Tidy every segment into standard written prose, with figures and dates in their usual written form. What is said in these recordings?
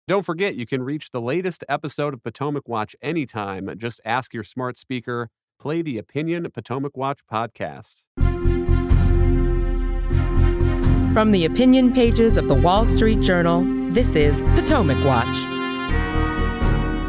Don't forget, you can reach the latest episode of Potomac Watch anytime. Just ask your smart speaker, play the Opinion Potomac Watch podcast. From the opinion pages of the Wall Street Journal, this is Potomac Watch.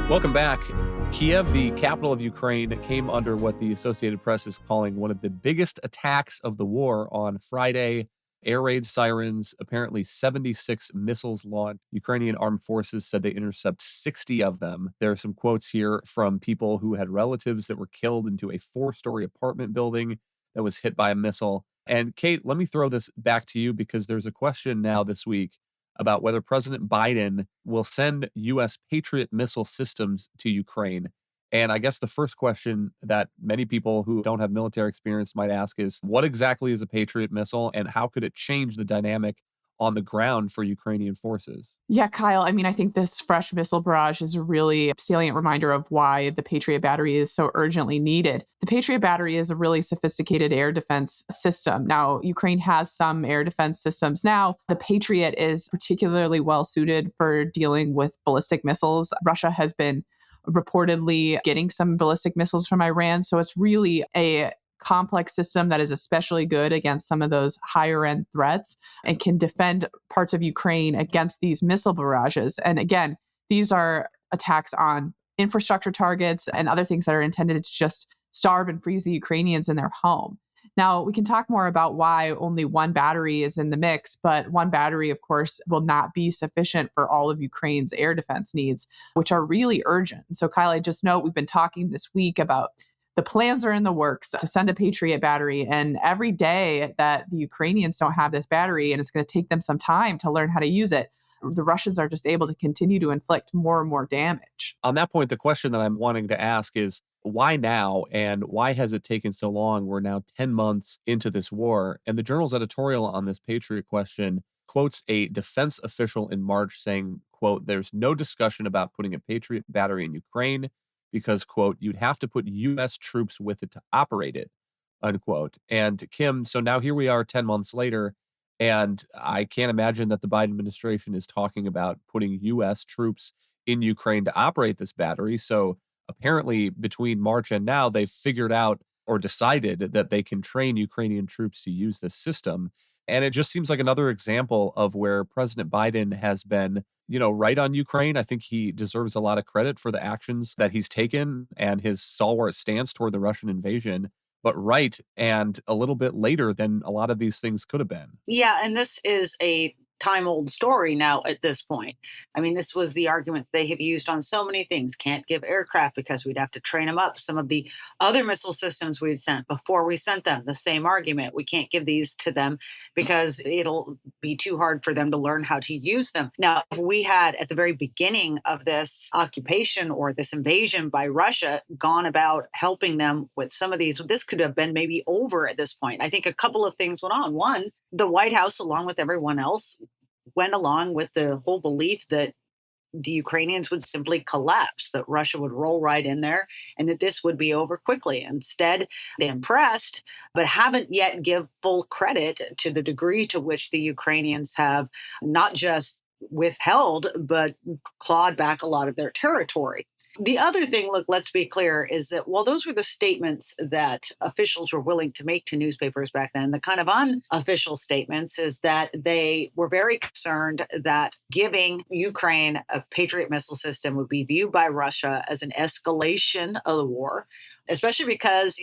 Welcome back. Kiev, the capital of Ukraine, came under what the Associated Press is calling one of the biggest attacks of the war on Friday. Air raid sirens, apparently 76 missiles launched. Ukrainian armed forces said they intercept 60 of them. There are some quotes here from people who had relatives that were killed into a 4-story apartment building that was hit by a missile. And Kate, let me throw this back to you because there's a question now this week about whether President Biden will send U.S. Patriot missile systems to Ukraine. And I guess the first question that many people who don't have military experience might ask is, what exactly is a Patriot missile and how could it change the dynamic on the ground for Ukrainian forces? Yeah, Kyle, I think this fresh missile barrage is a really salient reminder of why the Patriot battery is so urgently needed. The Patriot battery is a really sophisticated air defense system. Now, Ukraine has some air defense systems now. The Patriot is particularly well suited for dealing with ballistic missiles. Russia has been reportedly getting some ballistic missiles from Iran. So it's really a complex system that is especially good against some of those higher end threats and can defend parts of Ukraine against these missile barrages. And again, these are attacks on infrastructure targets and other things that are intended to just starve and freeze the Ukrainians in their home. Now, we can talk more about why only one battery is in the mix, but one battery, of course, will not be sufficient for all of Ukraine's air defense needs, which are really urgent. So, Kyle, I just note we've been talking this week about the plans are in the works to send a Patriot battery. And every day that the Ukrainians don't have this battery, and it's going to take them some time to learn how to use it, the Russians are just able to continue to inflict more and more damage. On that point, the question that I'm wanting to ask is, why now and why has it taken so long? We're now 10 months into this war. And the Journal's editorial on this Patriot question quotes a defense official in March saying, quote, "There's no discussion about putting a Patriot battery in Ukraine because, quote, you'd have to put U.S. troops with it to operate it," unquote. And Kim, so now here we are 10 months later, and I can't imagine that the Biden administration is talking about putting U.S. troops in Ukraine to operate this battery. So apparently between March and now, they've figured out or decided that they can train Ukrainian troops to use this system. And it just seems like another example of where President Biden has been, right on Ukraine. I think he deserves a lot of credit for the actions that he's taken and his stalwart stance toward the Russian invasion, but right and a little bit later than a lot of these things could have been. Yeah, and this is a time-old story now at this point. This was the argument they have used on so many things. Can't give aircraft because we'd have to train them up. Some of the other missile systems we'd sent before we sent them, the same argument. We can't give these to them because it'll be too hard for them to learn how to use them. Now, if we had at the very beginning of this occupation or this invasion by Russia gone about helping them with some of these, this could have been maybe over at this point. I think a couple of things went on. One, the White House, along with everyone else, went along with the whole belief that the Ukrainians would simply collapse, that Russia would roll right in there, and that this would be over quickly. Instead, they impressed, but haven't yet give full credit to the degree to which the Ukrainians have not just withheld, but clawed back a lot of their territory. The other thing, look, let's be clear, is that while those were the statements that officials were willing to make to newspapers back then, the kind of unofficial statements is that they were very concerned that giving Ukraine a Patriot missile system would be viewed by Russia as an escalation of the war, especially because,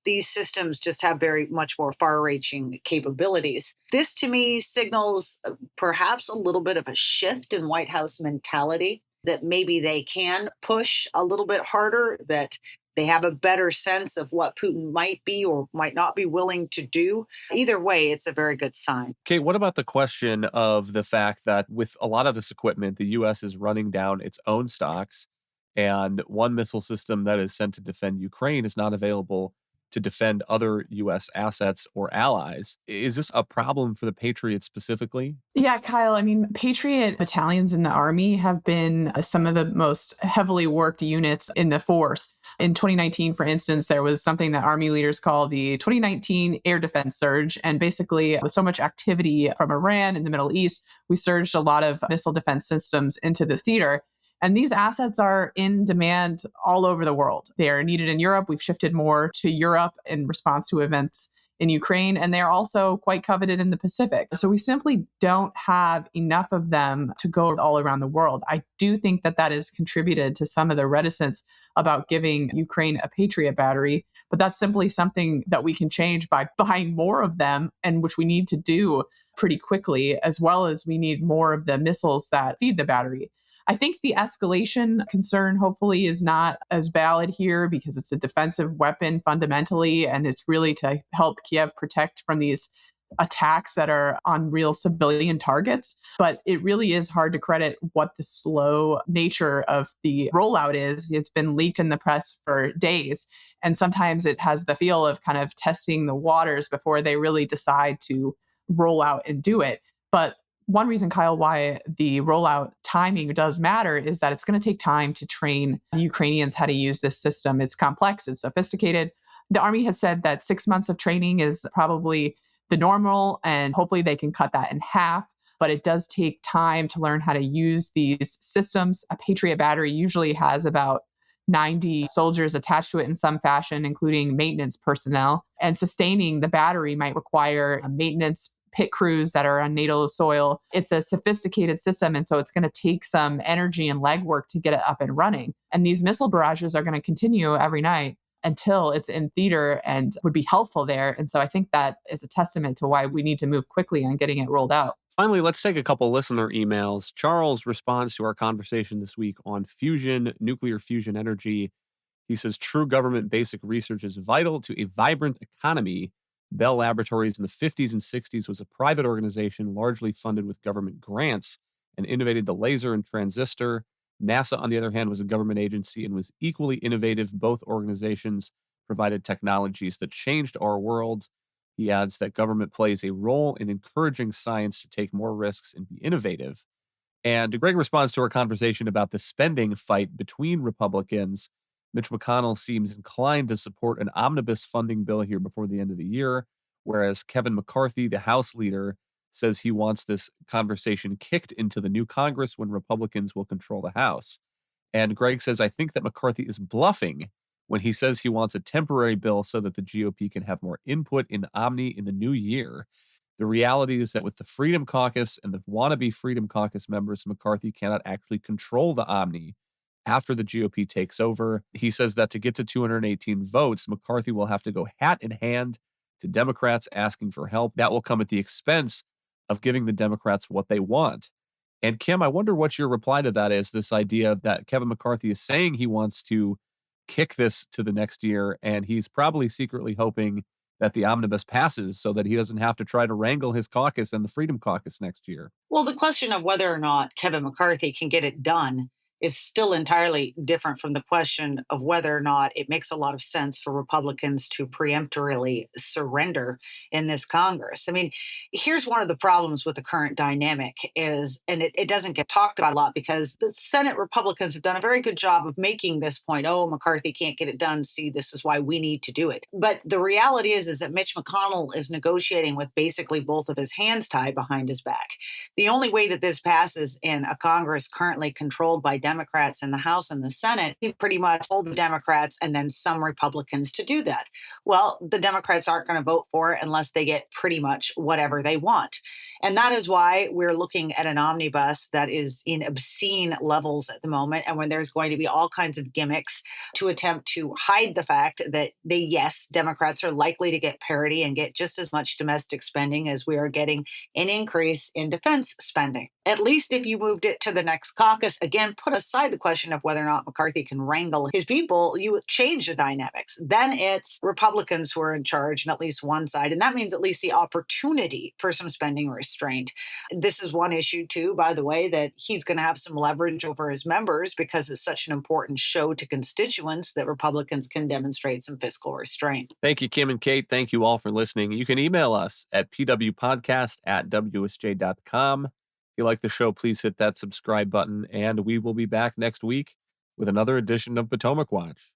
these systems just have very much more far-reaching capabilities. This, to me, signals perhaps a little bit of a shift in White House mentality, that maybe they can push a little bit harder, that they have a better sense of what Putin might be or might not be willing to do. Either way, it's a very good sign. Okay, what about the question of the fact that with a lot of this equipment, the U.S. is running down its own stocks, and one missile system that is sent to defend Ukraine is not available to defend other U.S. assets or allies. Is this a problem for the Patriot specifically? Yeah, Kyle, Patriot battalions in the Army have been some of the most heavily worked units in the force. In 2019, for instance, there was something that Army leaders call the 2019 air defense surge. And basically, with so much activity from Iran in the Middle East, we surged a lot of missile defense systems into the theater. And these assets are in demand all over the world. They are needed in Europe. We've shifted more to Europe in response to events in Ukraine, and they're also quite coveted in the Pacific. So we simply don't have enough of them to go all around the world. I do think that that has contributed to some of the reticence about giving Ukraine a Patriot battery, but that's simply something that we can change by buying more of them, and which we need to do pretty quickly, as well as we need more of the missiles that feed the battery. I think the escalation concern hopefully is not as valid here because it's a defensive weapon fundamentally, and it's really to help Kiev protect from these attacks that are on real civilian targets. But it really is hard to credit what the slow nature of the rollout is. It's been leaked in the press for days, and sometimes it has the feel of kind of testing the waters before they really decide to roll out and do it. But one reason, Kyle, why the rollout timing does matter is that it's going to take time to train the Ukrainians how to use this system. It's complex, it's sophisticated. The Army has said that 6 months of training is probably the normal, and hopefully they can cut that in half. But it does take time to learn how to use these systems. A Patriot battery usually has about 90 soldiers attached to it in some fashion, including maintenance personnel. And sustaining the battery might require a maintenance pit crews that are on NATO soil. It's a sophisticated system, and so it's going to take some energy and legwork to get it up and running. And these missile barrages are going to continue every night until it's in theater and would be helpful there. And so I think that is a testament to why we need to move quickly on getting it rolled out. Finally, let's take a couple listener emails. Charles responds to our conversation this week on fusion, nuclear fusion energy. He says, true government basic research is vital to a vibrant economy. Bell Laboratories in the 50s and 60s was a private organization largely funded with government grants and innovated the laser and transistor. NASA, on the other hand, was a government agency and was equally innovative. Both organizations provided technologies that changed our world. He adds that government plays a role in encouraging science to take more risks and be innovative. And Greg responds to our conversation about the spending fight between Republicans. Mitch McConnell seems inclined to support an omnibus funding bill here before the end of the year, whereas Kevin McCarthy, the House leader, says he wants this conversation kicked into the new Congress when Republicans will control the House. And Greg says, I think that McCarthy is bluffing when he says he wants a temporary bill so that the GOP can have more input in the Omni in the new year. The reality is that with the Freedom Caucus and the wannabe Freedom Caucus members, McCarthy cannot actually control the Omni after the GOP takes over. He says that to get to 218 votes, McCarthy will have to go hat in hand to Democrats asking for help. That will come at the expense of giving the Democrats what they want. And Kim, I wonder what your reply to that is, this idea that Kevin McCarthy is saying he wants to kick this to the next year, and he's probably secretly hoping that the omnibus passes so that he doesn't have to try to wrangle his caucus and the Freedom Caucus next year. Well, the question of whether or not Kevin McCarthy can get it done is still entirely different from the question of whether or not it makes a lot of sense for Republicans to preemptorily surrender in this Congress. I mean, here's one of the problems with the current dynamic is, and it doesn't get talked about a lot because the Senate Republicans have done a very good job of making this point. Oh, McCarthy can't get it done. See, this is why we need to do it. But the reality is that Mitch McConnell is negotiating with basically both of his hands tied behind his back. The only way that this passes in a Congress currently controlled by Democrats in the House and the Senate, he pretty much told the Democrats and then some Republicans to do that. Well, the Democrats aren't going to vote for it unless they get pretty much whatever they want. And that is why we're looking at an omnibus that is in obscene levels at the moment, and when there's going to be all kinds of gimmicks to attempt to hide the fact that yes, Democrats are likely to get parity and get just as much domestic spending as we are getting an increase in defense spending. At least if you moved it to the next caucus, again, put aside the question of whether or not McCarthy can wrangle his people, you would change the dynamics. Then it's Republicans who are in charge on at least one side, and that means at least the opportunity for some spending restraint. This is one issue, too, by the way, that he's going to have some leverage over his members because it's such an important show to constituents that Republicans can demonstrate some fiscal restraint. Thank you, Kim and Kate. Thank you all for listening. You can email us at pwpodcast@wsj.com. If you like the show, please hit that subscribe button, and we will be back next week with another edition of Potomac Watch.